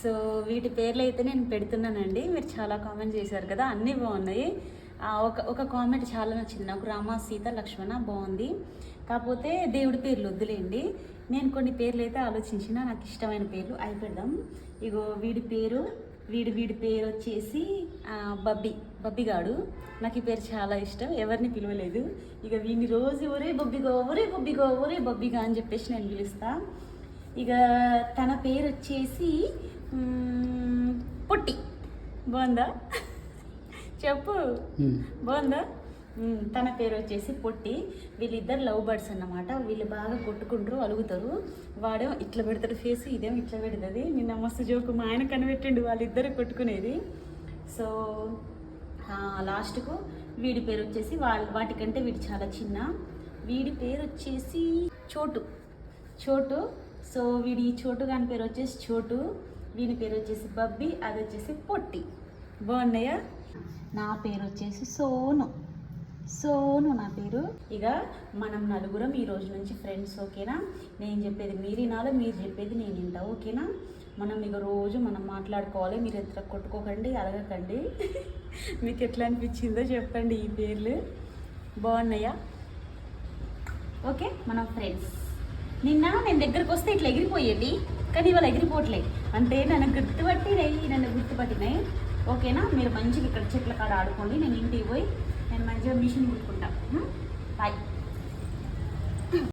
So వీటి పేర్లు అయితే నేను పెడుతున్నానండి. మీరు చాలా కామెంట్ చేశారు కదా, అన్నీ బాగున్నాయి. ఒక కామెంట్ చాలా నచ్చింది నాకు, రామ సీత లక్ష్మణ బాగుంది, కాకపోతే దేవుడి పేర్లు వద్దులేండి. నేను కొన్ని పేర్లు అయితే ఆలోచించిన, నాకు ఇష్టమైన పేర్లు అవి పెడదాం. ఇగో వీడి పేరు వచ్చేసి బబ్బిగాడు. నాకు ఈ పేరు చాలా ఇష్టం, ఎవరిని పిలవలేదు. ఇక వీడిని రోజు ఒరే బబ్బిగా అని చెప్పేసి నేను పిలుస్తా. ఇక తన పేరు వచ్చేసి పొట్టి. బాగుందా? చెప్పు, బాగుందా? తన పేరు వచ్చేసి పొట్టి. వీళ్ళిద్దరు లవ్ బర్డ్స్ అన్నమాట. వీళ్ళు బాగా కొట్టుకుంటారు, అలుగుతారు. వాడేమో ఇట్లా పెడతాడు ఫేస్, ఇదేమో ఇట్లా పెడుతుంది. నిన్న మస్తు జోకు మా ఆయన కనిపెట్టిండు వాళ్ళిద్దరు కొట్టుకునేది. సో లాస్ట్కు వీడి పేరు వచ్చేసి వాటికంటే వీడి చాలా చిన్న. వీడి పేరు వచ్చేసి చోటు. సో వీడి చోటు గాని పేరు వచ్చేసి చోటు, వీని పేరు వచ్చేసి బబ్బి, అది వచ్చేసి పొట్టి. బాగున్నాయా? నా పేరు వచ్చేసి సోను నా పేరు. ఇక మనం నలుగురం ఈ రోజు నుంచి ఫ్రెండ్స్, ఓకేనా? నేను చెప్పేది మీరు వినాలి, మీరు చెప్పేది నేను వింటా, ఓకేనా? మనం ఇక రోజు మనం మాట్లాడుకోవాలి. మీరు ఎంత కొట్టుకోకండి, అడగకండి. మీకు ఎట్లా అనిపించిందో చెప్పండి. ఈ పేర్లు బాగున్నాయా? ఓకే, మనం ఫ్రెండ్స్. నిన్న నేను దగ్గరకు వస్తే ఇట్లా ఎగిరిపోయేది, కానీ ఇవాళ ఎగిరిపోవట్లేదు. అంటే నన్ను గుర్తుపట్టినాయి. ఓకేనా? మీరు మంచిగా ఇక్కడ చెట్ల కాడ ఆడుకోండి. నేను ఇంటికి పోయి నేను మంచిగా మిషన్ కుట్టుకుంటా. బాయ్.